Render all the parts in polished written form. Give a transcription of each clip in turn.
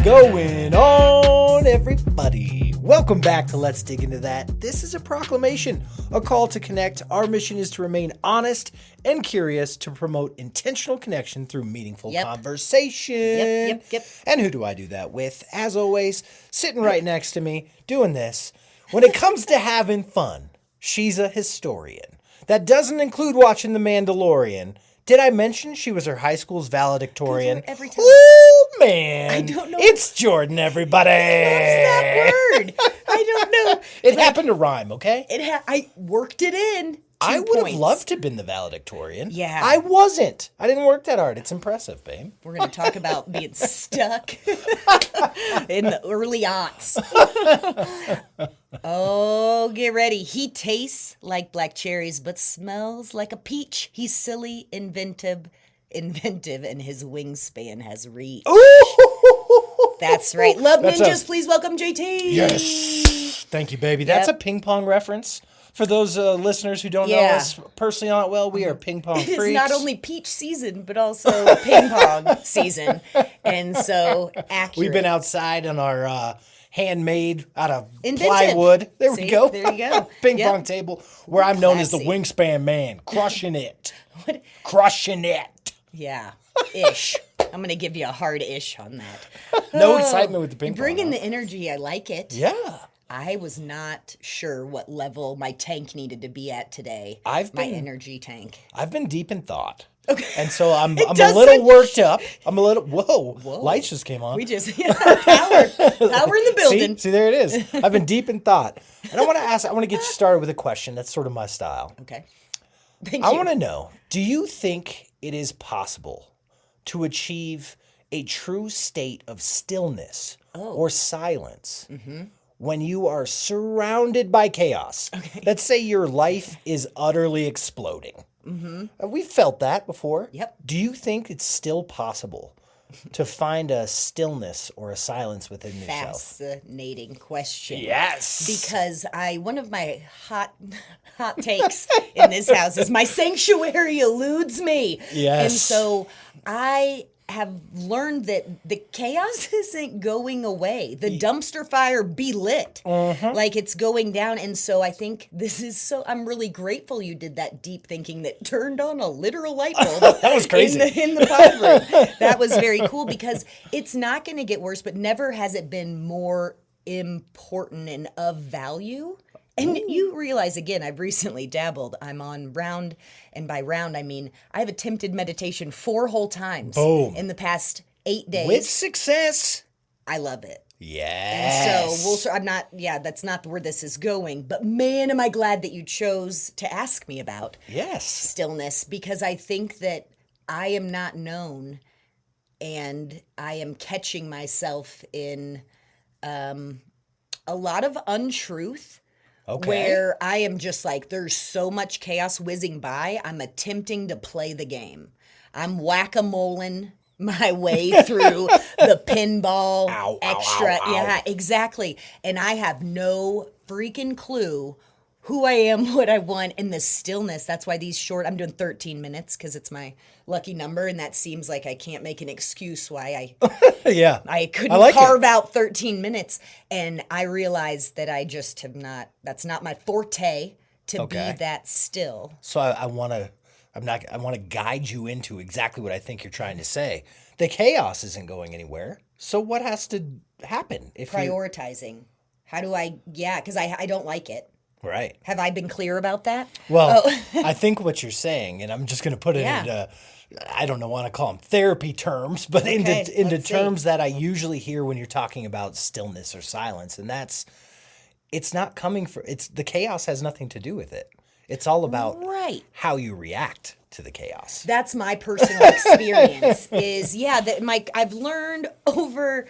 going on, everybody? Welcome back to Let's Dig Into That. This is a proclamation, a call to connect. Our mission is to remain honest and curious to promote intentional connection through meaningful conversation. Yep. And who do I do that with? As always, sitting right next to me, doing this. When it comes to having fun, she's a historian. That doesn't include watching The Mandalorian. Did I mention she was her high school's valedictorian? Every time. Oh, man. I don't know. It's Jordan, everybody. That word. I don't know. It happened to rhyme, okay? I worked it in. I would have loved to have been the valedictorian. Yeah. I wasn't. I didn't work that hard. It's impressive, babe. We're going to talk about being stuck in the early aughts. Oh, get ready. He tastes like black cherries, but smells like a peach. He's silly, inventive, and his wingspan has reach. Ooh! That's right. Love Ninjas, please welcome JT. Yes. Thank you, baby. That's a ping pong reference. For those listeners who don't know us personally not well, we are ping pong freaks. It's not only peach season, but also ping pong season. And so accurate. We've been outside on our handmade out of plywood. There we go. There you go. Ping pong table where I'm known as the wingspan man. Crushing it. Crushing it. Yeah. Ish. I'm going to give you a hard ish on that. No excitement with the ping pong. Bringing the energy. I like it. Yeah. I was not sure what level my tank needed to be at today. My energy tank. I've been deep in thought. Okay. And so I'm a little worked up. I'm a little, whoa. Lights just came on. We just, power in the building. See, there it is. I've been deep in thought. And I want to get you started with a question. That's sort of my style. Okay. Thank you. I want to know, do you think it is possible to achieve a true state of stillness or silence when you are surrounded by chaos? Okay. Let's say your life is utterly exploding. Mm-hmm. We've felt that before. Yep. Do you think it's still possible to find a stillness or a silence within yourself? Fascinating question. Yes. Because one of my hot takes in this house is my sanctuary eludes me. Yes. And so I have learned that the chaos isn't going away. The dumpster fire be lit. Like it's going down. And so I think I'm really grateful you did that deep thinking that turned on a literal light bulb. That was crazy. In the pod room. That was very cool because it's not going to get worse, but never has it been more important and of value. And you realize, again, I've recently dabbled. I'm on round, and by round, I mean I have attempted meditation 4 whole times in the past 8 days. With success. I love it. Yes. And so that's not where this is going. But man, am I glad that you chose to ask me about stillness, because I think that I am not known, and I am catching myself in a lot of untruth. Okay. Where I am just like, there's so much chaos whizzing by, I'm attempting to play the game. I'm whack-a-moling my way through the pinball extra. Ow. Yeah, exactly. And I have no freaking clue who I am, what I want, and the stillness. That's why I'm doing 13 minutes because it's my lucky number, and that seems like I can't make an excuse why I couldn't carve out 13 minutes. And I realized that I just have not, that's not my forte to be that still. So I want to guide you into exactly what I think you're trying to say. The chaos isn't going anywhere. So what has to happen? Prioritizing. How do because I don't like it. Right. Have I been clear about that? Well, I think what you're saying, and I'm just going to put it into, I don't want to call them therapy terms, but into terms that I usually hear when you're talking about stillness or silence. And it's not coming the chaos has nothing to do with it. It's all about how you react to the chaos. That's my personal experience I've learned over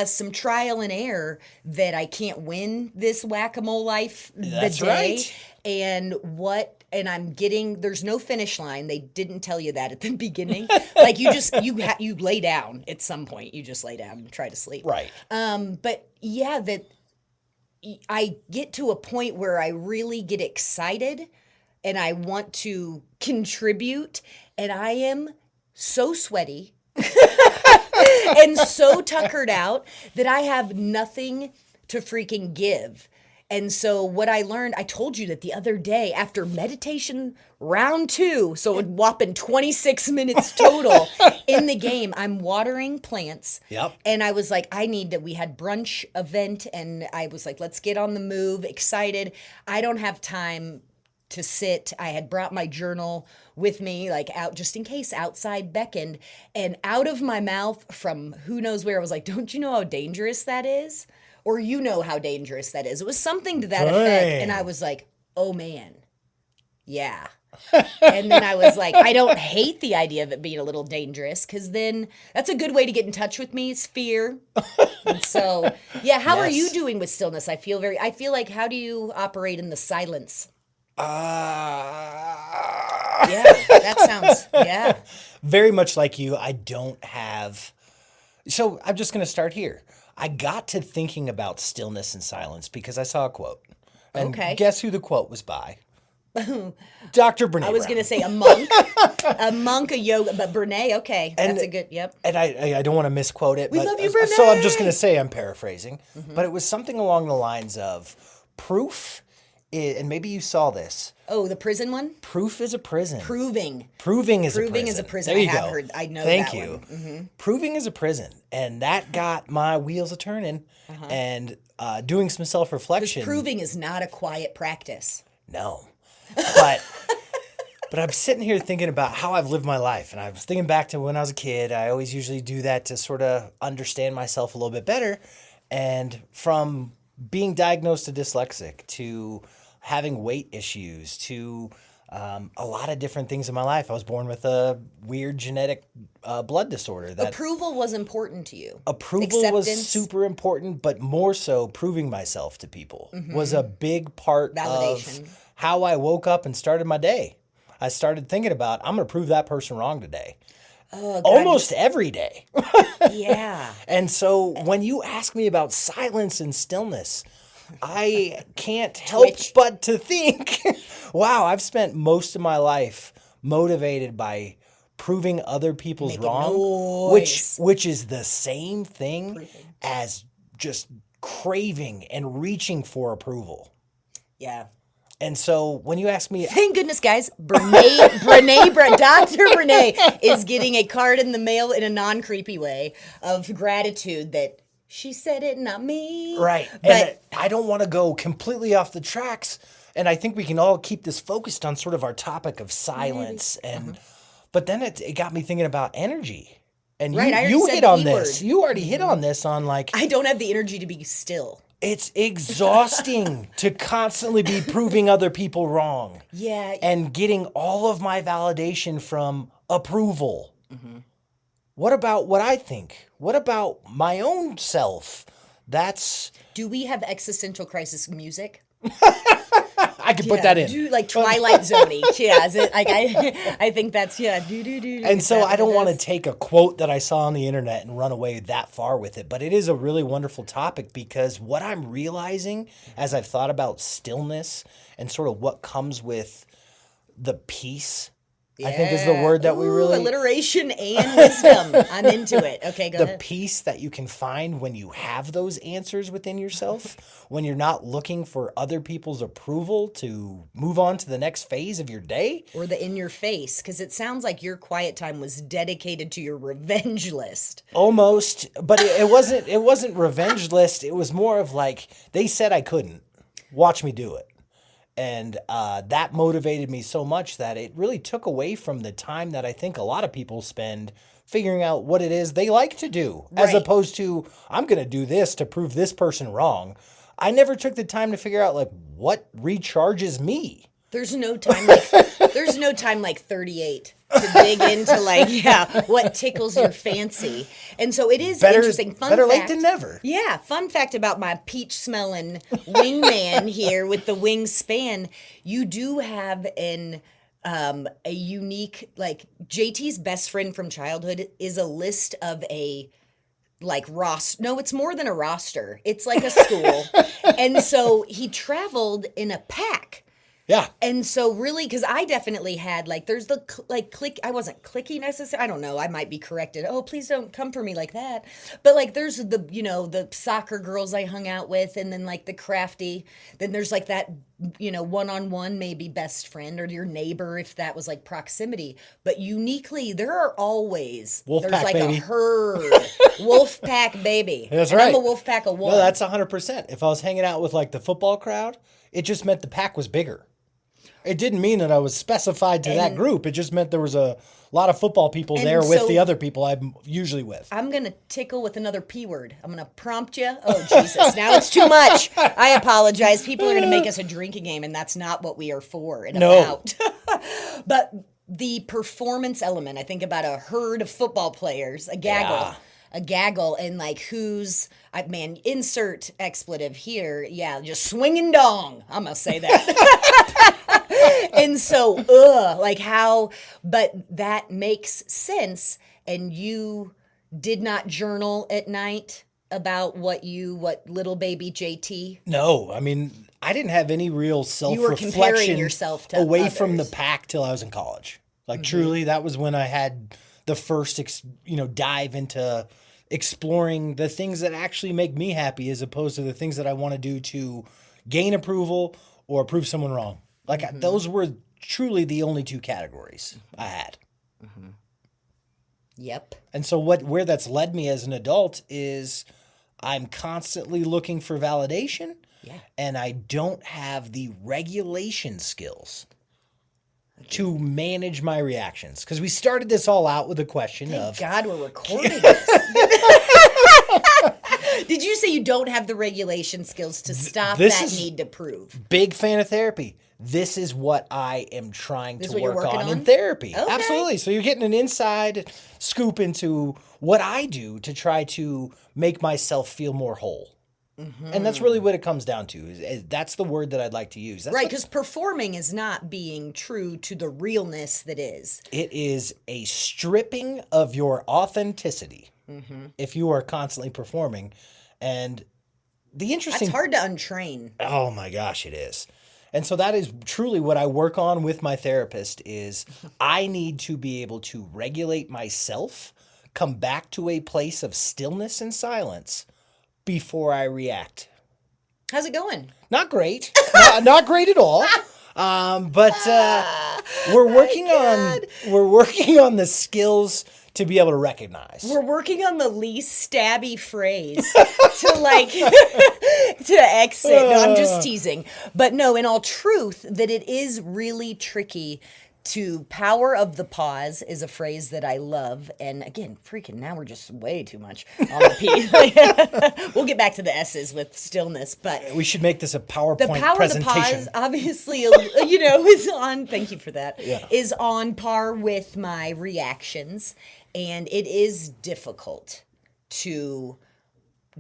some trial and error that I can't win this whack-a-mole life the day. Right. And I'm getting, there's no finish line. They didn't tell you that at the beginning. Like you lay down at some point. You just lay down and try to sleep. Right. But that I get to a point where I really get excited and I want to contribute, and I am so sweaty and so tuckered out that I have nothing to freaking give. And so what I learned, I told you that the other day after meditation round 2, so a whopping 26 minutes total in the game, I'm watering plants. Yep. And I was like, we had brunch event and I was like, let's get on the move, excited. I don't have time to sit. I had brought my journal with me, like out just in case outside beckoned. And out of my mouth from who knows where, I was like, don't you know how dangerous that is? Or you know how dangerous that is. It was something to that effect. And I was like, oh man, yeah. And then I was like, I don't hate the idea of it being a little dangerous because then that's a good way to get in touch with me is fear. And so, yeah, how are you doing with stillness? I feel like, how do you operate in the silence? Yeah, that sounds, yeah. Very much like you, I don't have. So I'm just going to start here. I got to thinking about stillness and silence because I saw a quote. And guess who the quote was by? Dr. Brené Brown. I was going to say a monk, a yoga, but Brené, okay. That's a good, yep. And I don't want to misquote it. We love you, Brené. So I'm just going to say I'm paraphrasing. But it was something along the lines of proof, and maybe you saw this. Oh, the prison one? Proof is a prison. Proving is a prison. There you go. I know Thank that you. one. Mm-hmm. Proving is a prison. And that got my wheels a-turning. And doing some self-reflection. Proving is not a quiet practice. No. But I'm sitting here thinking about how I've lived my life. And I was thinking back to when I was a kid. I always usually do that to sort of understand myself a little bit better. And from being diagnosed a dyslexic to having weight issues to a lot of different things in my life. I was born with a weird genetic blood disorder. That approval was important to you. Approval was super important, but more so proving myself to people was a big part of how I woke up and started my day. I started thinking about, I'm going to prove that person wrong today. Oh, God. Almost every day. Yeah. And so when you ask me about silence and stillness, I can't help but to think, wow, I've spent most of my life motivated by proving other people's wrong, which is the same thing as just craving and reaching for approval. Yeah. And so when you ask me... Thank goodness, guys. Dr. Brené is getting a card in the mail in a non-creepy way of gratitude that she said it, not me. Right. But and I don't want to go completely off the tracks. And I think we can all keep this focused on sort of our topic of silence. And but then it got me thinking about energy. And you hit on this. You already hit on this on like... I don't have the energy to be still. It's exhausting to constantly be proving other people wrong. Yeah. And getting all of my validation from approval. Mm-hmm. What about what I think? What about my own self? Do we have existential crisis music? I could put that in. Like Twilight Zone-y. Yeah, is it, like I think that's, yeah. And so I don't want to take a quote that I saw on the internet and run away that far with it, but it is a really wonderful topic because what I'm realizing as I've thought about stillness and sort of what comes with the peace, I think is the word that we really... alliteration and wisdom. I'm into it. Okay, go ahead. The peace that you can find when you have those answers within yourself, when you're not looking for other people's approval to move on to the next phase of your day. Or the in your face, because it sounds like your quiet time was dedicated to your revenge list. Almost, but it wasn't revenge list. It was more of like, they said I couldn't. Watch me do it. And that motivated me so much that it really took away from the time that I think a lot of people spend figuring out what it is they like to do, as opposed to, I'm going to do this to prove this person wrong. I never took the time to figure out, like, what recharges me. There's no time like 38 to dig into what tickles your fancy. And so it is interesting. Better late than never. Yeah, fun fact about my peach smelling wingman here with the wingspan. You do have a unique, like JT's best friend from childhood is a list of a roster. No, it's more than a roster. It's like a school. And so he traveled in a pack. Yeah. And so really, because I definitely had like, there's the click. I wasn't clicky necessarily. I don't know. I might be corrected. Oh, please don't come for me like that. But like, there's the, the soccer girls I hung out with, and then like the crafty. Then there's like that, one-on-one maybe best friend or your neighbor if that was like proximity. But uniquely, there are always Wolf there's pack like baby. a herd, wolf pack baby. That's And right. I'm a wolf pack of one. No, that's 100%. If I was hanging out with like the football crowd, it just meant the pack was bigger. It didn't mean that I was specified to that group. It just meant there was a lot of football people there with the other people I'm usually with. I'm going to tickle with another P word. I'm going to prompt you. Oh, Jesus. Now it's too much. I apologize. People are going to make us a drinking game, and that's not what we are for and about. But the performance element, I think about a herd of football players, a gaggle. Yeah. A gaggle, and like insert expletive here. Yeah, just swinging dong. I'm going to say that. And so, like how, but that makes sense. And you did not journal at night about what little baby JT? No, I mean, I didn't have any real self-reflection You were comparing yourself to away others. from the pack till I was in college. Like truly, that was when I had the first, dive into exploring the things that actually make me happy as opposed to the things that I want to do to gain approval or prove someone wrong. Like those were truly the only two categories I had. Yep. And so where that's led me as an adult is I'm constantly looking for validation. Yeah. And I don't have the regulation skills to manage my reactions. Because we started this all out with a question Thank God we're recording this. Did you say you don't have the regulation skills to stop that need to prove? Big fan of therapy. This is what I am trying to work on in therapy. Okay. Absolutely. So you're getting an inside scoop into what I do to try to make myself feel more whole. And that's really what it comes down to. That's the word that I'd like to use. That's right, because performing is not being true to the realness that is. It is a stripping of your authenticity if you are constantly performing. And the interesting... That's hard to untrain. Oh my gosh, it is. And so that is truly what I work on with my therapist is I need to be able to regulate myself, come back to a place of stillness and silence before I react. How's it going? Not great. Not great at all. But we're working on the skills to be able to recognize. We're working on the least stabby phrase to exit. No, I'm just teasing. But no, in all truth, that it is really tricky to power of the pause is a phrase that I love. And again, freaking now we're just way too much on the P. We'll get back to the S's with stillness, but we should make this a PowerPoint the power presentation. of the pause obviously, is on, thank you for that, is on par with my reactions. And it is difficult to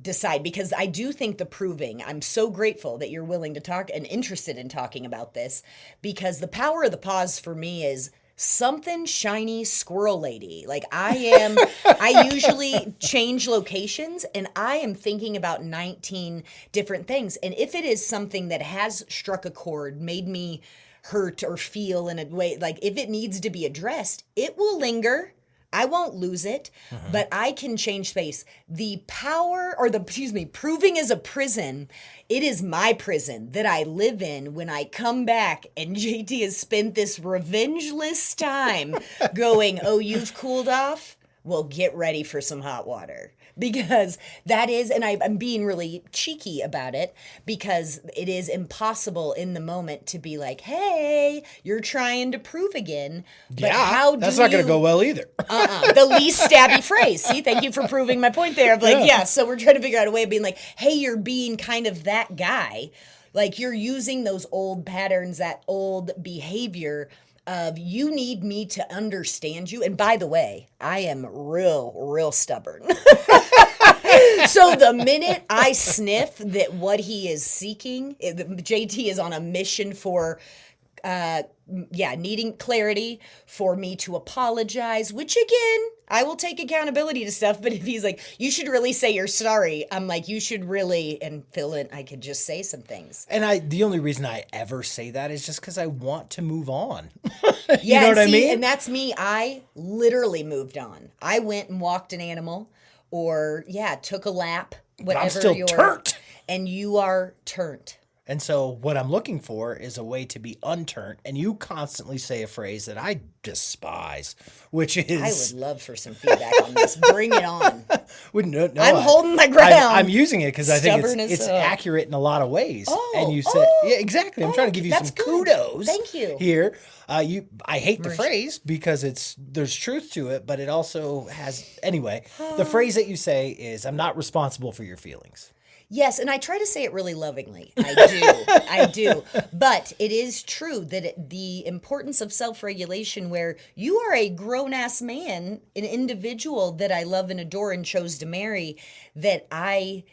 decide because I do think the proving, I'm so grateful that you're willing to talk and interested in talking about this because the power of the pause for me is something shiny squirrel lady. Like I usually change locations and I am thinking about 19 different things. And if it is something that has struck a chord, made me hurt or feel in a way, like if it needs to be addressed, it will linger. I won't lose it, but I can change space. The power, proving is a prison. It is my prison that I live in when I come back and JT has spent this revengeless time going, oh, you've cooled off? Well, get ready for some hot water. Because that is, and I'm being really cheeky about it, because it is impossible in the moment to be like, hey, you're trying to prove again. But that's not going to go well either. The least stabby phrase. See, thank you for proving my point there. Of like, so we're trying to figure out a way of being like, hey, you're being kind of that guy. Like you're using those old patterns, that old behavior of you need me to understand you. And by the way, I am real stubborn. So the minute I sniff that what he is seeking, JT is on a mission for needing clarity for me to apologize, which again, I will take accountability to stuff. But if he's like, you should really say you're sorry, I'm like, you should really, and fill in, I could just say some things. And the only reason I ever say that is just because I want to move on. You know what I mean? And that's me. I literally moved on. I went and walked an animal or, took a lap, whatever. I'm still turnt. And you are turnt. And so what I'm looking for is a way to be unturnt. And you constantly say a phrase that I despise, which is... I would love for some feedback on this. Bring it on. I'm holding my ground. I'm using it because I think it's accurate in a lot of ways. And you said, yeah, exactly. I'm trying to give you some kudos. Thank you. Here. I hate the phrase because there's truth to it, but it also has... Anyway, the phrase that you say is, I'm not responsible for your feelings. Yes, and I try to say it really lovingly. I do. But it is true that the importance of self-regulation, where you are a grown-ass man, an individual that I love and adore and chose to marry, that I,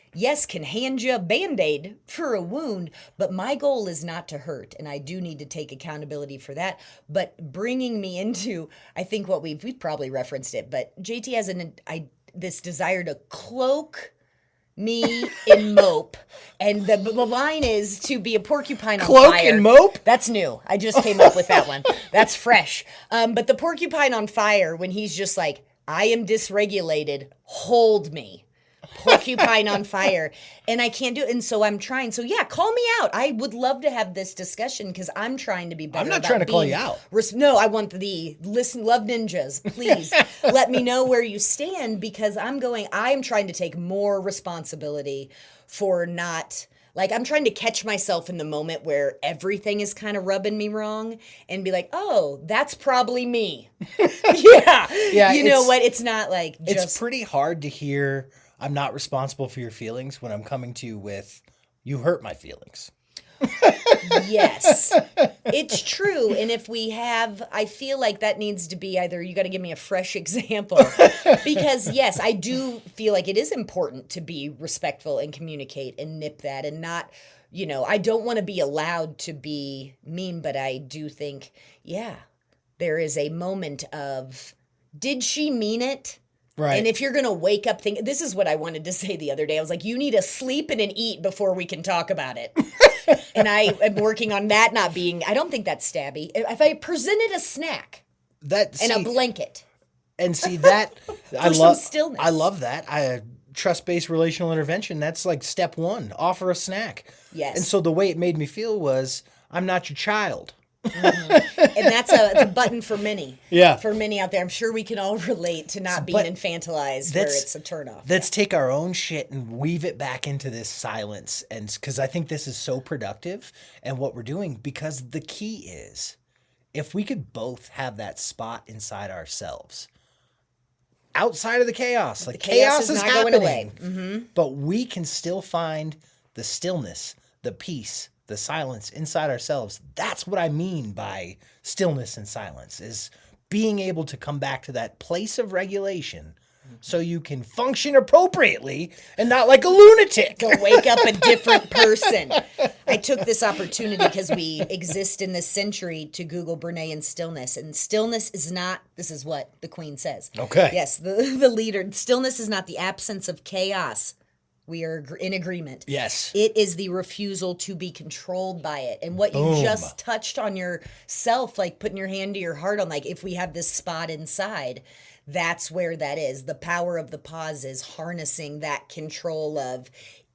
can hand you a Band-Aid for a wound, but my goal is not to hurt, and I do need to take accountability for that. But bringing me into, I think what we've probably referenced it, but JT has this desire to cloak me in mope, and the line is to be a porcupine on fire. Cloak and mope? That's new. I just came up with that one. That's fresh. But the porcupine on fire, when he's just like, I am dysregulated, hold me. Porcupine on fire. And I can't do it. And so I'm trying. So call me out. I would love to have this discussion because I'm trying to be better. I'm not trying to call you out. No, I want love ninjas. Please let me know where you stand, because I'm trying to take more responsibility for not... Like, I'm trying to catch myself in the moment where everything is kind of rubbing me wrong and be like, oh, that's probably me. Yeah. You know what? It's not like just... It's pretty hard to hear, I'm not responsible for your feelings, when I'm coming to you with, you hurt my feelings. Yes, it's true. And if we have, I feel like that needs to be either, you got to give me a fresh example, because yes, I do feel like it is important to be respectful and communicate and nip that, and not, I don't want to be allowed to be mean, but I do think, there is a moment of, did she mean it? Right. And if you're going to wake up thinking, this is what I wanted to say the other day. I was like, you need to sleep and an eat before we can talk about it. And I am working on that not being, I don't think that's stabby. If I presented a snack and a blanket. And see that, some stillness. I love that. Trust-based relational intervention, that's like step one, offer a snack. Yes. And so the way it made me feel was, I'm not your child. Mm-hmm. And that's a button for many. Yeah. For many out there. I'm sure we can all relate to not being infantilized, where it's a turnoff. Let's take our own shit and weave it back into this silence. And because I think this is so productive and what we're doing, because the key is, if we could both have that spot inside ourselves, outside of the chaos, like chaos is not happening, going away. Mm-hmm. But we can still find the stillness, the peace, the silence inside ourselves. That's what I mean by stillness and silence, is being able to come back to that place of regulation so you can function appropriately and not like a lunatic. Go wake up a different person. I took this opportunity because we exist in this century to Google Brené and stillness. And stillness is not, this is what the Queen says. Okay. Yes, the leader. Stillness is not the absence of chaos. We are in agreement. Yes. It is the refusal to be controlled by it. And what you just touched on yourself, like putting your hand to your heart on, like if we have this spot inside, that's where that is. The power of the pause is harnessing that control of,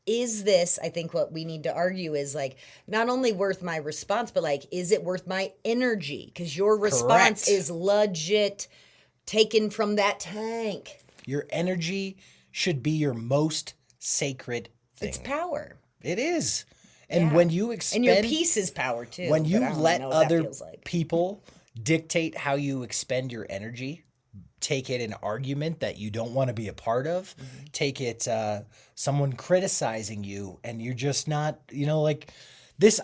is this, I think what we need to argue is like, not only worth my response, but like, is it worth my energy? Because your response is legit taken from that tank. Your energy should be your most sacred thing. It's power. It is. And when you expend... And your peace is power too. When you let other people dictate how you expend your energy, take it an argument that you don't want to be a part of, take it someone criticizing you, and you're just not, like this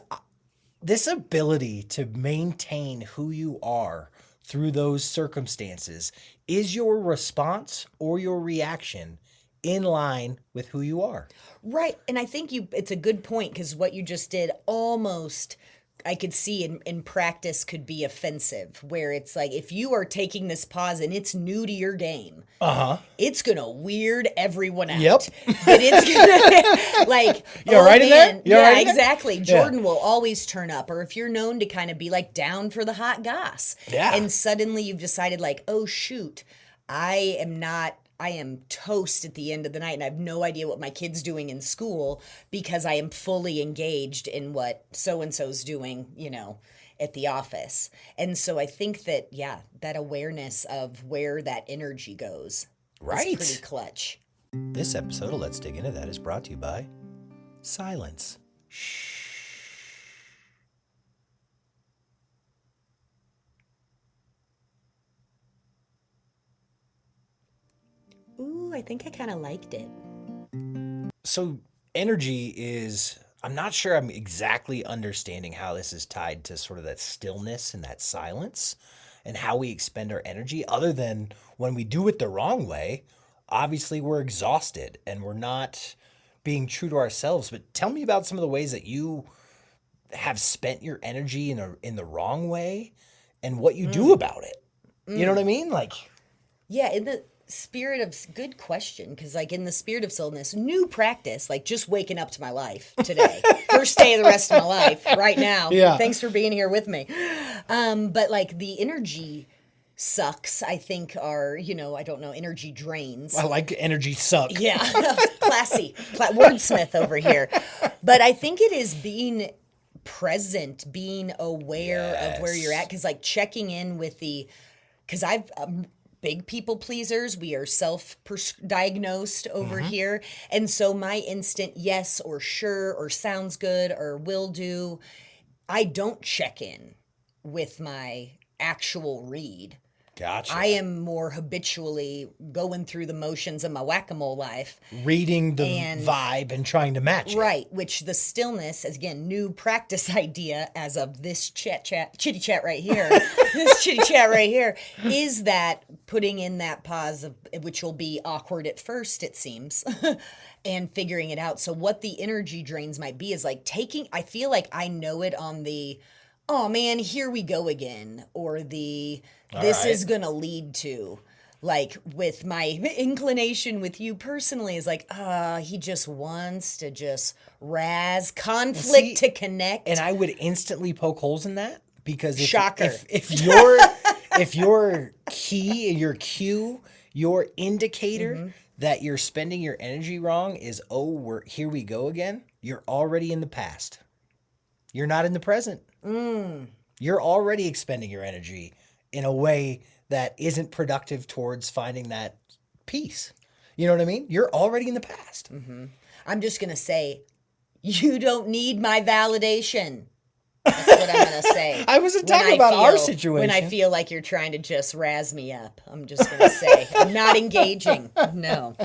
ability to maintain who you are through those circumstances, is your response or your reaction in line with who you are? Right. And I think it's a good point, because what you just did almost I could see in practice could be offensive, where it's like if you are taking this pause and it's new to your game, it's gonna weird everyone out. Yep. But it's gonna like You're right in there? You're yeah, right in there? exactly. Jordan will always turn up, or if you're known to kind of be like down for the hot goss, Yeah. and suddenly you've decided like, oh shoot, I am toast at the end of the night and I have no idea what my kid's doing in school because I am fully engaged in what so-and-so's doing, at the office. And so I think that, that awareness of where that energy goes is pretty clutch. This episode of Let's Dig Into That is brought to you by silence. Ooh, I think I kind of liked it. So energy is, I'm not sure I'm exactly understanding how this is tied to sort of that stillness and that silence and how we expend our energy, other than when we do it the wrong way, obviously we're exhausted and we're not being true to ourselves. But tell me about some of the ways that you have spent your energy in the wrong way and what you do about it. You know what I mean? Like, yeah, in the spirit of good question, because like in the spirit of stillness, new practice, like just waking up to my life today, first day of the rest of my life right now. Yeah. Thanks for being here with me. But like the energy sucks, I think, are, I don't know, energy drains. I like energy suck. Yeah, classy, wordsmith over here. But I think it is being present, being aware of where you're at, because like checking in with because I've big people pleasers. We are self-diagnosed over here. And so my instant yes or sure or sounds good or will do, I don't check in with my actual read. Gotcha. I am more habitually going through the motions of my whack-a-mole life. Reading the vibe and trying to match it. Right, which the stillness, as again, new practice idea as of this chitty chat right here, is that putting in that pause, which will be awkward at first, it seems, and figuring it out. So what the energy drains might be is like I feel like I know it on the, oh man, here we go again, or this is going to lead to, like with my inclination with you personally is like, he just wants to just razz conflict to connect. And I would instantly poke holes in that because Shocker. if your key, your cue, your indicator that you're spending your energy wrong is, here we go again, you're already in the past. You're not in the present. You're already expending your energy in a way that isn't productive towards finding that peace. You know what I mean? You're already in the past. I'm just going to say, you don't need my validation. That's what I'm going to say. I wasn't talking about our situation. When I feel like you're trying to just razz me up, I'm just going to say, I'm not engaging. No.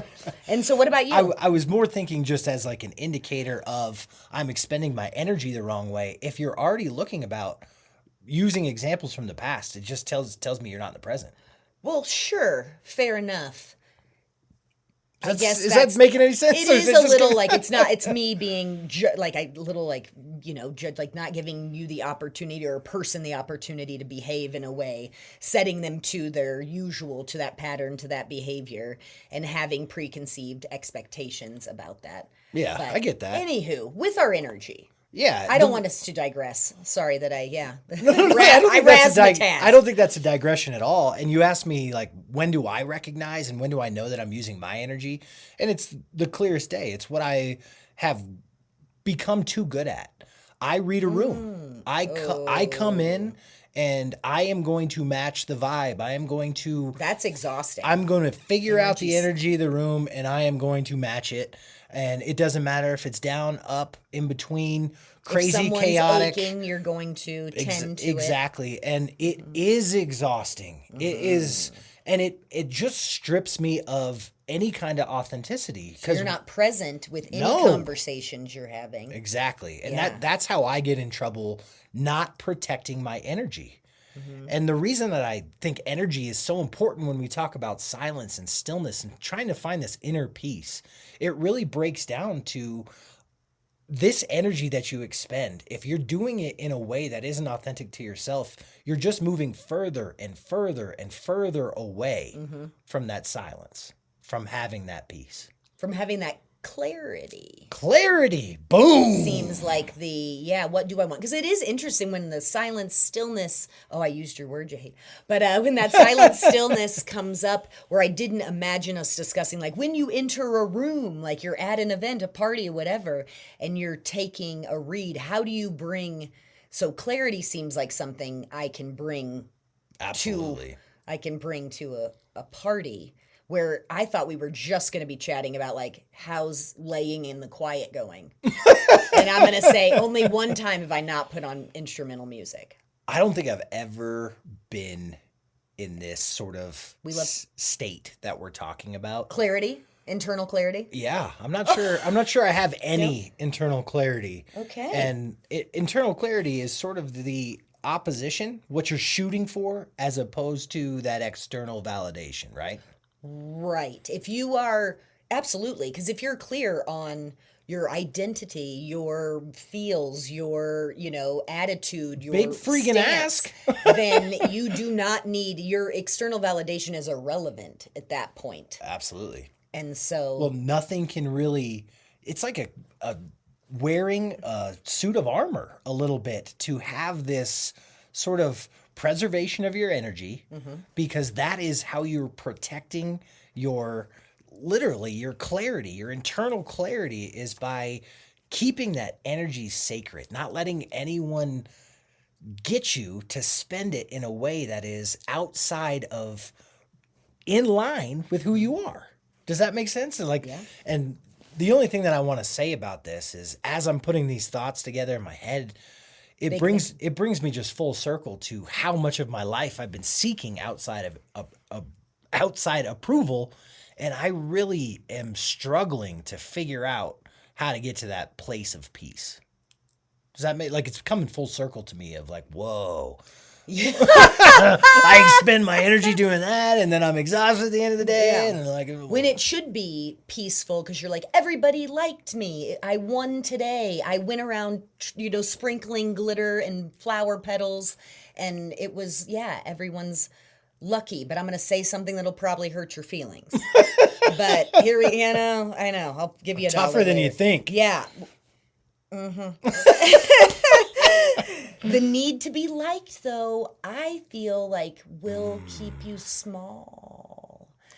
And so what about you? I was more thinking just as like an indicator of I'm expending my energy the wrong way. If you're already looking about using examples from the past, it just tells me you're not in the present. Well, sure. Fair enough. I guess is that making any sense? It is a little like it's me being judge, like not giving you the opportunity or a person the opportunity to behave in a way, setting them to their usual, to that pattern, to that behavior, and having preconceived expectations about that. Yeah, But I get that. Anywho, with our energy. Yeah. I don't want us to digress. Sorry that I I razzed the task. I don't think that's a digression at all. And you asked me, like, when do I recognize and when do I know that I'm using my energy? And it's the clearest day. It's what I have become too good at. I read a room. I come in and I am going to match the vibe. I am going to... That's exhausting. I'm going to figure out the energy of the room and I am going to match it. And it doesn't matter if it's down, up, in between, crazy, if chaotic. Aching, you're going to tend to exactly. And it is exhausting. It is, and it just strips me of any kind of authenticity. So you're not present with any conversations you're having. Exactly. And that's how I get in trouble, not protecting my energy. And the reason that I think energy is so important when we talk about silence and stillness and trying to find this inner peace, it really breaks down to this energy that you expend, if you're doing it in a way that isn't authentic to yourself, you're just moving further and further and further away from that silence, from having that peace. From having that clarity. Clarity. Boom. Seems like what do I want? Because it is interesting when the silence, stillness, I used your word you hate. But when that silent stillness comes up, where I didn't imagine us discussing, like when you enter a room, like you're at an event, a party, or whatever, and you're taking a read, how do you bring, so clarity seems like something I can bring Absolutely. to a party. Where I thought we were just going to be chatting about, like, how's laying in the quiet going. And I'm going to say only one time have I not put on instrumental music. I don't think I've ever been in this sort of state that we're talking about. Clarity, internal clarity. Yeah, I'm not sure. I'm not sure I have any internal clarity. Okay. And internal clarity is sort of the opposition, what you're shooting for, as opposed to that external validation, right? Right. If you are, absolutely, because if you're clear on your identity, your feels, your, attitude, your big freaking stance, ask, then you do not need, your external validation is irrelevant at that point. Absolutely. And so, well, nothing can really, it's like a wearing a suit of armor a little bit to have this sort of preservation of your energy, because that is how you're protecting your clarity. Your internal clarity is by keeping that energy sacred, not letting anyone get you to spend it in a way that is outside of, in line with who you are. Does that make sense? And the only thing that I want to say about this is, as I'm putting these thoughts together in my head, it brings me just full circle to how much of my life I've been seeking outside approval, and I really am struggling to figure out how to get to that place of peace. Does that make, like, it's coming full circle to me of like, whoa. I expend my energy doing that, and then I'm exhausted at the end of the day. Yeah. And like, when it should be peaceful, because you're like, everybody liked me. I won today. I went around, sprinkling glitter and flower petals, and it was, everyone's lucky. But I'm going to say something that'll probably hurt your feelings. But here I know. I'll give you a tougher than you think. Yeah. The need to be liked, though, I feel like will keep you small.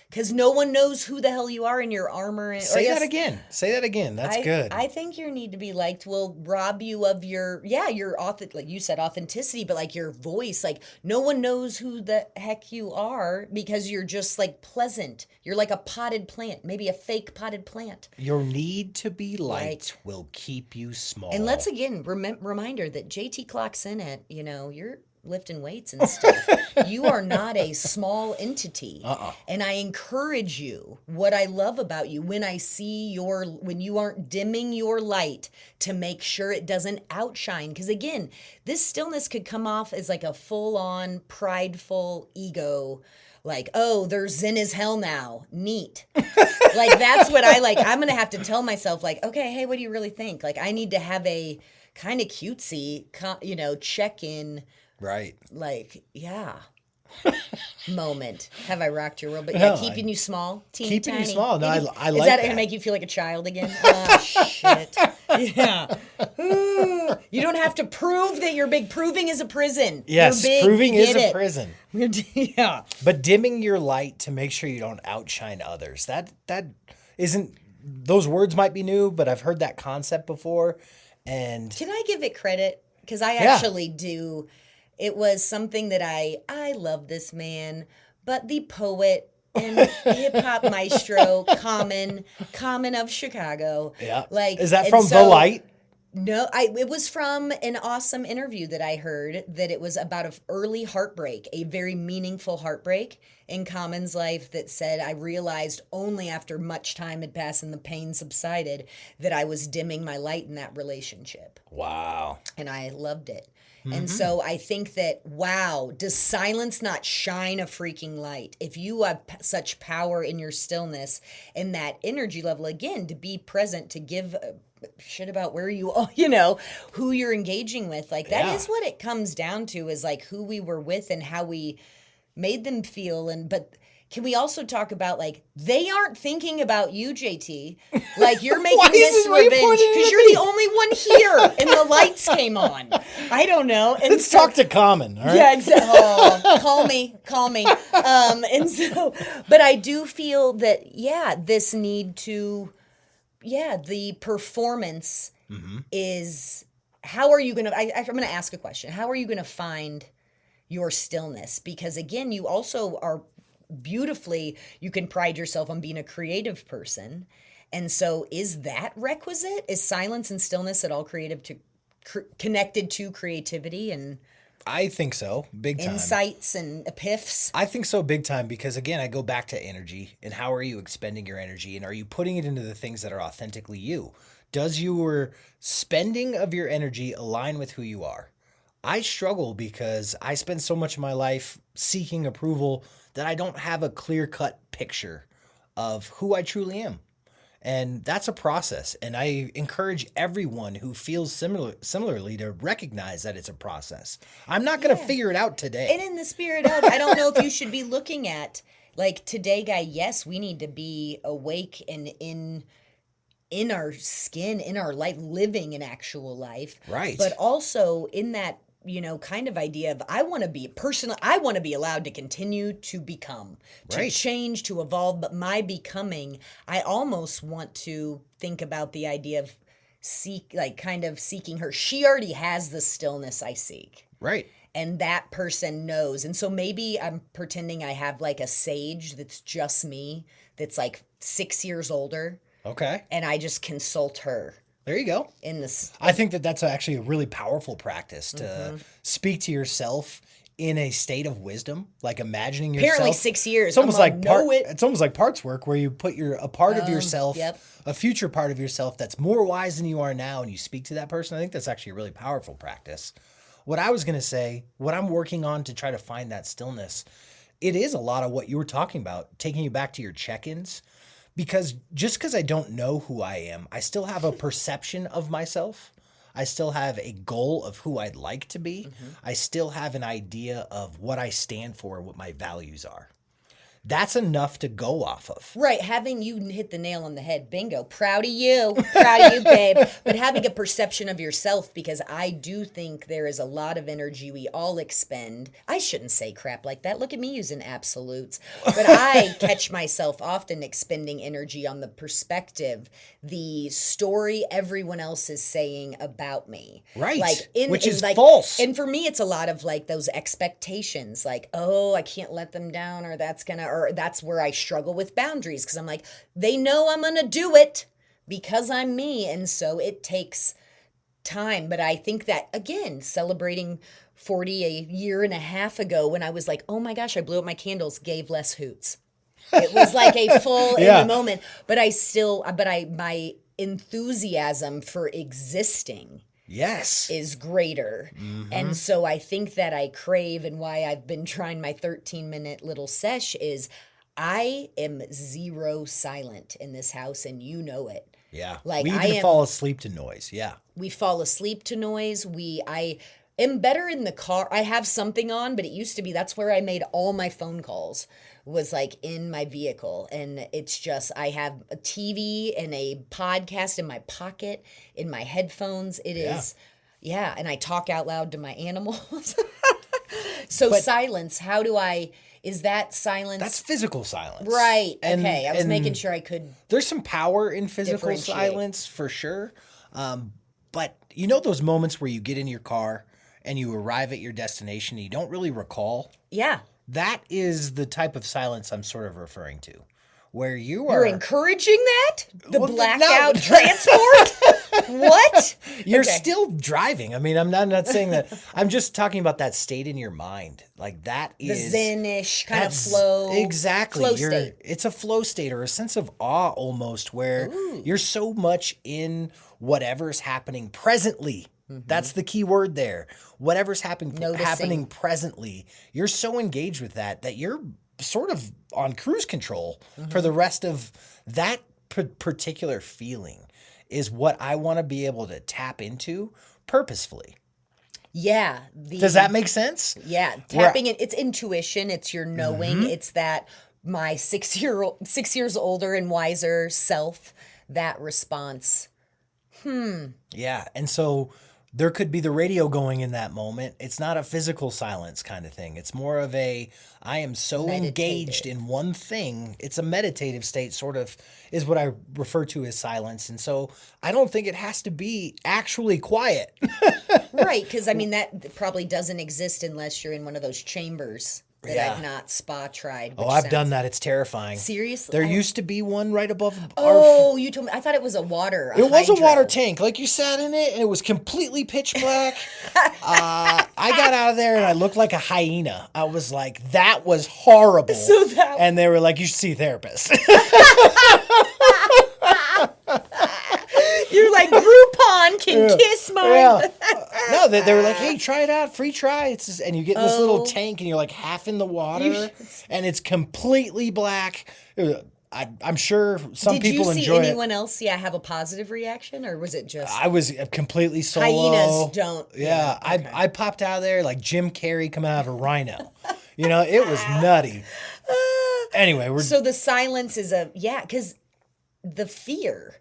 Because no one knows who the hell you are in your armor. Say that again. That's good. I think your need to be liked will rob you of your like you said, authenticity, but like your voice. Like no one knows who the heck you are because you're just like pleasant. You're like a potted plant, maybe a fake potted plant. Your need to be liked will keep you small. And let's again, reminder that JT clocks in at, you're lifting weights and stuff. You are not a small entity. And I encourage you, what I love about you, when I see when you aren't dimming your light to make sure it doesn't outshine. Because again, this stillness could come off as like a full-on prideful ego. Like, they're zen as hell now. Neat. Like, that's what I like. I'm going to have to tell myself, like, okay, hey, what do you really think? Like, I need to have a kind of cutesy, check-in. Right. Like, moment. Have I rocked your world? But keeping you small, teeny tiny. You small. No, I like that. Is that going to make you feel like a child again? Oh, shit. Yeah. Ooh. You don't have to prove that you're big. Proving is a prison. Yes, you're big, proving is a prison. Yeah. But dimming your light to make sure you don't outshine others. That isn't, those words might be new, but I've heard that concept before. And can I give it credit? Because I actually do. It was something that I love this man, but the poet and hip hop maestro, Common of Chicago. Yeah. Like, is that from The Light? No, it was from an awesome interview that I heard that it was about an early heartbreak, a very meaningful heartbreak in Common's life that said, I realized only after much time had passed and the pain subsided that I was dimming my light in that relationship. Wow. And I loved it. And so I think that, wow, does silence not shine a freaking light? If you have such power in your stillness and that energy level, again, to be present, to give a shit about where you are, who you're engaging with, like that is what it comes down to, is like who we were with and how we made them feel. But can we also talk about, like, they aren't thinking about you, JT. Like, you're making this revenge because you're the only one here and the lights came on. I don't know. And Let's talk to Common, all right? Yeah, exactly. Oh, call me. But I do feel that, this need to, the performance is, how are you going to, I'm going to ask a question. How are you going to find your stillness? Because again, you also are beautifully, you can pride yourself on being a creative person. And so is that requisite? Is silence and stillness at all connected to creativity and I think so, big time. Insights and epiphs? I think so, big time, because again, I go back to energy and how are you expending your energy, and are you putting it into the things that are authentically you? Does your spending of your energy align with who you are? I struggle because I spend so much of my life seeking approval that I don't have a clear-cut picture of who I truly am. And that's a process. And I encourage everyone who feels similarly to recognize that it's a process. I'm not going to figure it out today. And in the spirit of, I don't know if you should be looking at, like, today, guy, yes, we need to be awake and in our skin, in our life, living an actual life. Right. But also in that, kind of idea of, I want to be allowed to continue to become, to change, to evolve. But my I almost want to think about the idea of seeking her. She already has the stillness I seek. Right. And that person knows. And so maybe I'm pretending I have like a sage that's just me, that's like 6 years older. Okay. And I just consult her. There you go. I think that's actually a really powerful practice to speak to yourself in a state of wisdom, like imagining yourself. Apparently 6 years. It's almost it's almost like parts work, where you put a part of yourself, a future part of yourself that's more wise than you are now, and you speak to that person. I think that's actually a really powerful practice. What I was going to say, what I'm working on to try to find that stillness, it is a lot of what you were talking about, taking you back to your check-ins. Because just because I don't know who I am, I still have a perception of myself. I still have a goal of who I'd like to be. I still have an idea of what I stand for, what my values are. That's enough to go off of. Right. Having you hit the nail on the head. Bingo. Proud of you. Proud of you, babe. But having a perception of yourself, because I do think there is a lot of energy we all expend. I shouldn't say crap like that. Look at me using absolutes. But I catch myself often expending energy on the perspective, the story everyone else is saying about me. Right. Which is false. And for me, it's a lot of like those expectations, like, oh, I can't let them down, or that's where I struggle with boundaries, because I'm like, they know I'm going to do it because I'm me. And so it takes time. But I think that, again, celebrating 40 a year and a half ago, when I was like, oh my gosh, I blew up my candles, gave less hoots. It was like a full in the moment. But my enthusiasm for existing is greater. And so I think that I crave, and why I've been trying my 13-minute little sesh is, I am zero silent in this house, and you know it. Yeah. Like, we even fall asleep to noise. Yeah. We fall asleep to noise. I am better in the car. I have something on, but it used to be, that's where I made all my phone calls, was like in my vehicle. And it's just, I have a TV and a podcast in my pocket, in my headphones. It is, and I talk out loud to my animals. But silence, is that silence? That's physical silence. Right. Okay. I was making sure I could. There's some power in physical silence for sure. But you know those moments where you get in your car and you arrive at your destination and you don't really recall? Yeah. That is the type of silence I'm sort of referring to, where You're encouraging that? The blackout transport? What? You're still driving. I mean, I'm not saying that. I'm just talking about that state in your mind. Like, that is the zen-ish kind of flow. Exactly. Flow state. It's a flow state, or a sense of awe almost, where you're so much in whatever's happening presently That's the key word there. Whatever's Noticing. happening presently, you're so engaged with that you're sort of on cruise control for the rest of that particular feeling is what I want to be able to tap into purposefully. Yeah. Does that make sense? Yeah. Tapping it. It's intuition. It's your knowing. It's that my 6 years older and wiser self, that response. Yeah. And so there could be the radio going in that moment. It's not a physical silence kind of thing. It's more of I am so engaged in one thing. It's a meditative state, sort of, is what I refer to as silence. And so I don't think it has to be actually quiet. Right. Because, I mean, that probably doesn't exist unless you're in one of those chambers that I've not spa tried. Oh, I've done that. It's terrifying. Seriously? There used to be one right above you told me. I thought it was a water. It was a water tank. Like, you sat in it and it was completely pitch black. I got out of there and I looked like a hyena. I was like, that was horrible. And they were like, you should see a therapist. You're like, Groupon can kiss mine. Yeah. No, they were like, hey, try it out, free try. It's just, and you get in this little tank and you're like half in the water and it's completely black. I'm sure some people enjoy it. Did you see anyone else have a positive reaction, or was it just... I was completely solo. Hyenas don't. Yeah, okay. I popped out of there like Jim Carrey coming out of a rhino. It was nutty. Anyway, So the silence is because the fear...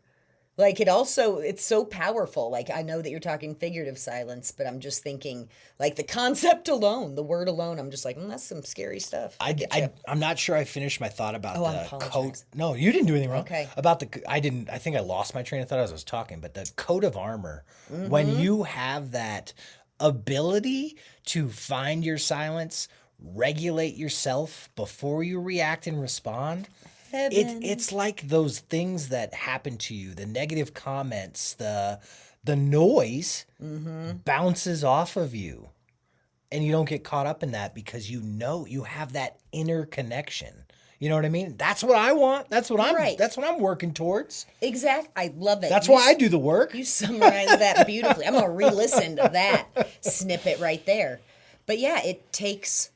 Like, it's so powerful. Like, I know that you're talking figurative silence, but I'm just thinking, like, the concept alone, the word alone, I'm just like, that's some scary stuff. I'm not sure I finished my thought about the coat. No, you didn't do anything wrong. Okay. About I think I lost my train of thought as I was talking, but the coat of armor, when you have that ability to find your silence, regulate yourself before you react and respond... It's like those things that happen to you, the negative comments, the noise bounces off of you. And you don't get caught up in that because you have that inner connection. You know what I mean? That's what I want. That's what I'm working towards. Exactly. I love it. That's why I do the work. You summarized that beautifully. I'm going to re-listen to that snippet right there. But yeah, it takes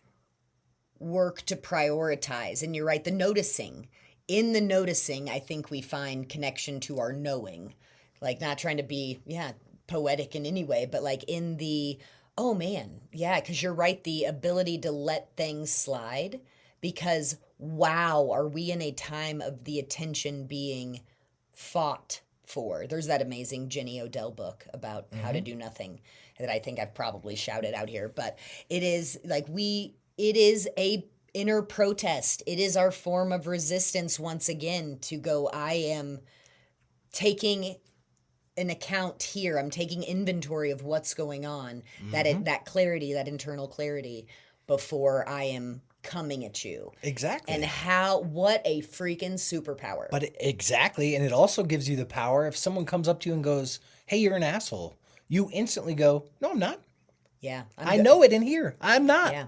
work to prioritize. And you're right, the noticing. In the noticing, I think we find connection to our knowing. Like, not trying to be, poetic in any way, but like in the, oh man, because you're right, the ability to let things slide, because wow, are we in a time of the attention being fought for? There's that amazing Jenny Odell book about how to do nothing that I think I've probably shouted out here, but it is like it is a inner protest. It is our form of resistance once again to go, I am taking an account here. I'm taking inventory of what's going on, that clarity, that internal clarity before I am coming at you. Exactly. And what a freaking superpower. But exactly. And it also gives you the power if someone comes up to you and goes, hey, you're an asshole. You instantly go, no, I'm not. Yeah. I know it in here. I'm not. Yeah.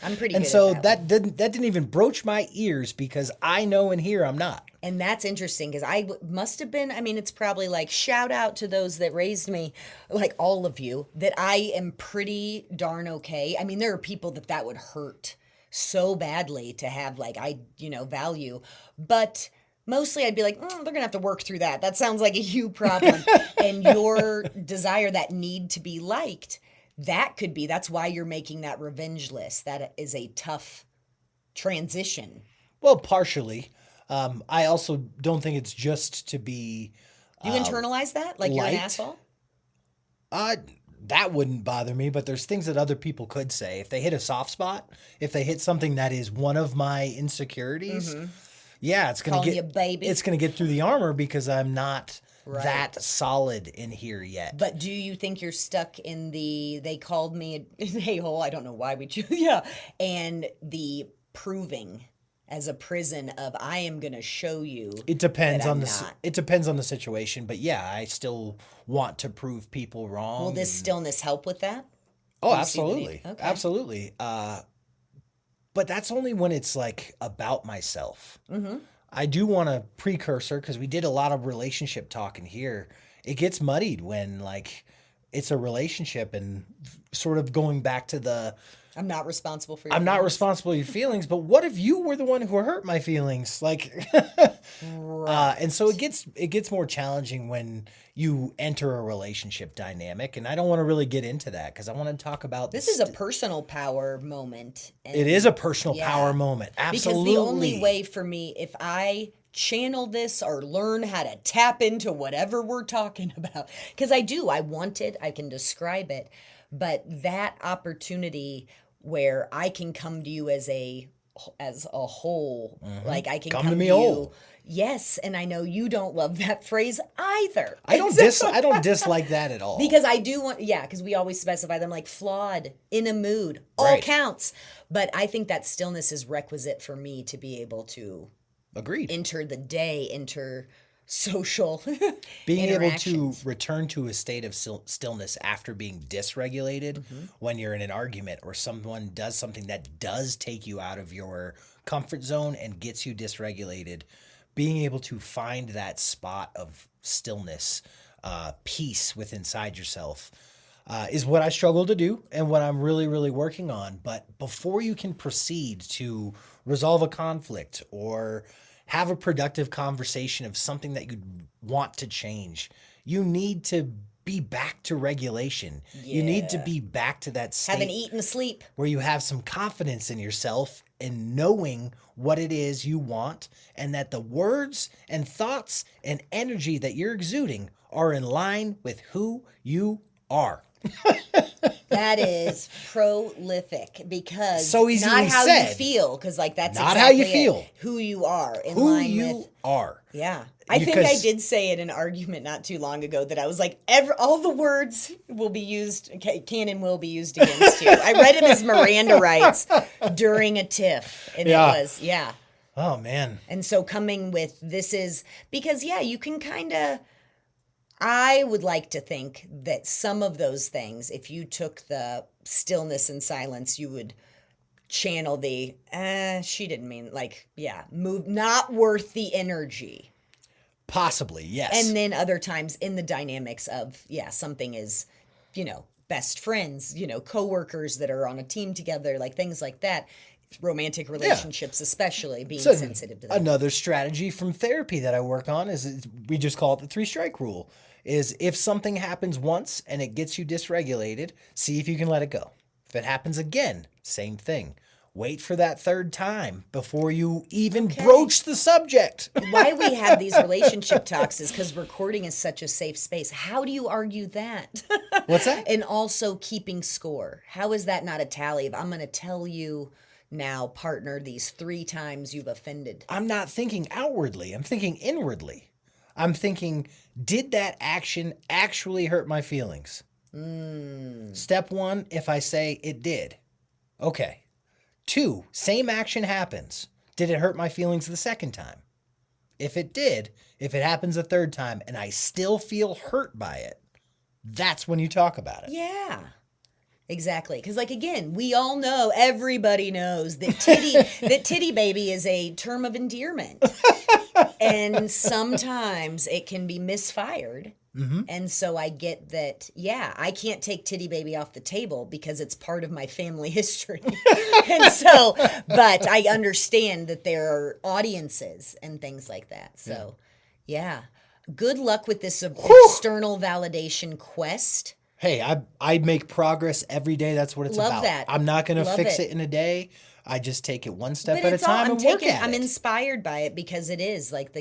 I'm pretty and good so at that didn't even broach my ears because I know in here I'm not. And that's interesting because I must have been, it's probably like shout out to those that raised me, like all of you, that I am pretty darn okay. There are people that would hurt so badly to have value, but mostly I'd be like, they're going to have to work through that. That sounds like a you problem. And your desire, that need to be liked, that's why you're making that revenge list. That is a tough transition. Well, partially. I also don't think it's just to be... You internalize that? Like you're an asshole? That wouldn't bother me, but there's things that other people could say. If they hit a soft spot, if they hit something that is one of my insecurities, it's going to get... baby. It's going to get through the armor because I'm not... that solid in here yet. But do you think you're stuck in they called me a hey-hole, I don't know why we choose, and the proving as a prison of I am going to show you. It depends on the situation, but I still want to prove people wrong. Will this stillness help with that? Oh, absolutely. Okay. Absolutely. But that's only when it's like about myself. I do want a precursor because we did a lot of relationship talking here. It gets muddied when it's a relationship, and sort of going back to the I'm not responsible for your I'm not feelings. responsible for your feelings, but what if you were the one who hurt my feelings? Like, Right. and so it gets more challenging when you enter a relationship dynamic, and I don't want to really get into that because I want to talk about This is a personal power moment. it is a personal power moment. Absolutely. Because the only way for me, if I channel this or learn how to tap into whatever we're talking about, because I want it, I can describe it, but that opportunity where I can come to you as a whole, like I can come to me you. whole. Yes, and I know you don't love that phrase either. I don't dislike that at all. Because I do want, because we always specify them like flawed, in a mood, all Right. counts. But I think that stillness is requisite for me to be able to Agreed. enter the day, enter social Being able to interactions. return to a state of stillness after being dysregulated when you're in an argument or someone does something that does take you out of your comfort zone and gets you dysregulated, being able to find that spot of stillness, peace within inside yourself, is what I struggle to do and what I'm really, really working on. But before you can proceed to resolve a conflict or have a productive conversation of something that you want to change, you need to be back to regulation. You need to be back to that state. Haven't eaten sleep. Where you have some confidence in yourself and knowing what it is you want, and that the words and thoughts and energy that you're exuding are in line with who you are. That is prolific because So easily not how said. you feel, because like that's Not exactly how you it. feel. Who you are in Who line you with. are. Yeah. I think I Because- did say in an argument not too long ago that I was like, all the words will be used, can will be used against you. I read it as Miranda rights during a tiff. And Yeah. it was, Oh, man. And so coming with this is, because you can kind of, I would like to think that some of those things, if you took the stillness and silence, you would channel the, she didn't mean, move, not worth the energy. Possibly, yes. And then other times in the dynamics of, something is, best friends, coworkers that are on a team together, like things like that. Romantic relationships, especially being So sensitive to that. another strategy from therapy that I work on is we just call it the 3-strike rule. Is if something happens once and it gets you dysregulated, see if you can let it go. If it happens again, same thing. Wait for that third time before you even broach the subject. Why we have these relationship talks is because recording is such a safe space. How do you argue that? What's that? And also keeping score. How is that not a tally of, I'm going to tell you now, partner, these 3 times you've offended? I'm not thinking outwardly. I'm thinking inwardly. I'm thinking, did that action actually hurt my feelings? Step 1, if I say it did. Okay. 2, same action happens. Did it hurt my feelings the second time? If it did, if it happens a third time and I still feel hurt by it, that's when you talk about it. Yeah. Exactly. Because, again, we all know, everybody knows that titty baby is a term of endearment. And sometimes it can be misfired. Mm-hmm. And so I get that, I can't take titty baby off the table because it's part of my family history. And so, but I understand that there are audiences and things like that. So, good luck with this external validation quest. Hey, I make progress every day. That's what it's Love about. that. I'm not going to fix it. it in a day. I just take it one step But at a it's all, time and work at I'm it. inspired by it because it is like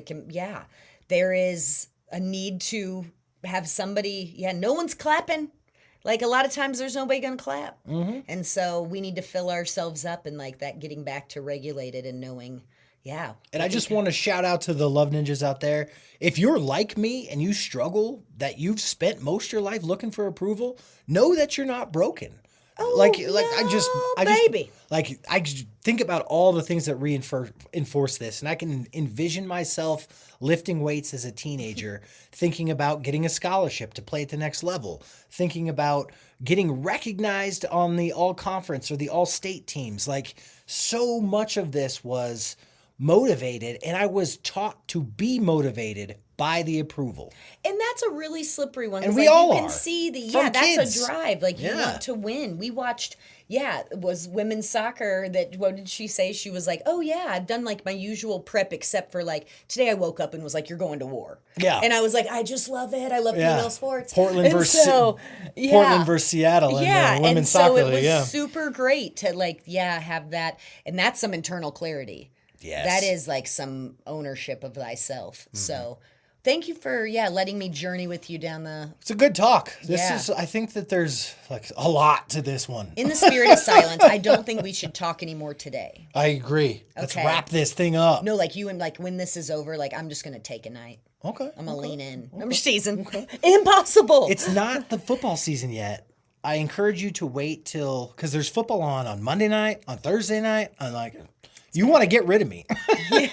there is a need to have somebody, no one's clapping. Like a lot of times there's nobody going to clap. Mm-hmm. And so we need to fill ourselves up and like that getting back to regulated and knowing, And I just want to shout out to the love ninjas out there. If you're like me and you struggle that you've spent most of your life looking for approval, know that you're not broken. Baby. I just think about all the things that reinforce this, and I can envision myself lifting weights as a teenager, thinking about getting a scholarship to play at the next level, thinking about getting recognized on the all conference or the all state teams. Like, so much of this was motivated, and I was taught to be motivated by the approval. And that's a really slippery one. And we all you can are. see the From that's kids. a drive. Like you want to win. We watched. Yeah, it was women's soccer that, what did she say? She was like, oh yeah, I've done like my usual prep except for like, today I woke up and was like, you're going to war. Yeah. And I was like, I just love it. I love female sports. Portland versus Seattle in the women's soccer league. So it was super great to like, have that. And that's some internal clarity. Yes. That is like some ownership of thyself. Mm-hmm. So thank you for letting me journey with you down the. It's a good talk. I think that there's like a lot to this one. In the spirit of silence, I don't think we should talk anymore today. I agree. Let's wrap this thing up. No, like you and like when this is over, like I'm just gonna take a night. Okay. I'm gonna lean in. I'm just teasing. Impossible. It's not the football season yet. I encourage you to wait because there's football on Monday night, on Thursday night. I'm like. You want to get rid of me. But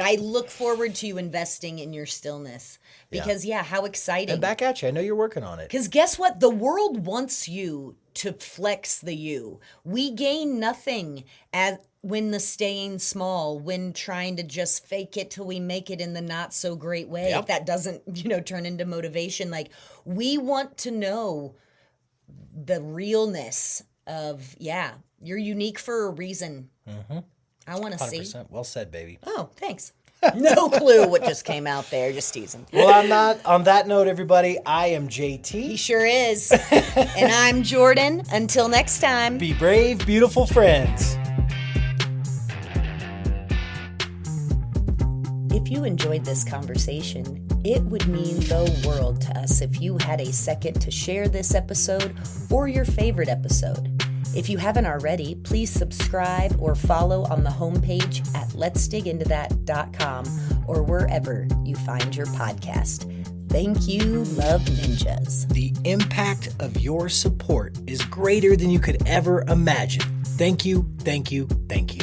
I look forward to you investing in your stillness because, how exciting. And back at you. I know you're working on it. Because guess what? The world wants you to flex the you. We gain nothing when the staying small, when trying to just fake it till we make it in the not so great way. If that doesn't, turn into motivation. Like we want to know the realness of, you're unique for a reason. Mm-hmm. I want to see. Well said, baby. Oh, thanks. No clue what just came out there. Just teasing. Well, on that note, everybody, I am JT. He sure is. And I'm Jordan. Until next time. Be brave, beautiful friends. If you enjoyed this conversation, it would mean the world to us if you had a second to share this episode or your favorite episode. If you haven't already, please subscribe or follow on the homepage at letsdigintothat.com or wherever you find your podcast. Thank you, Love Ninjas. The impact of your support is greater than you could ever imagine. Thank you, thank you, thank you.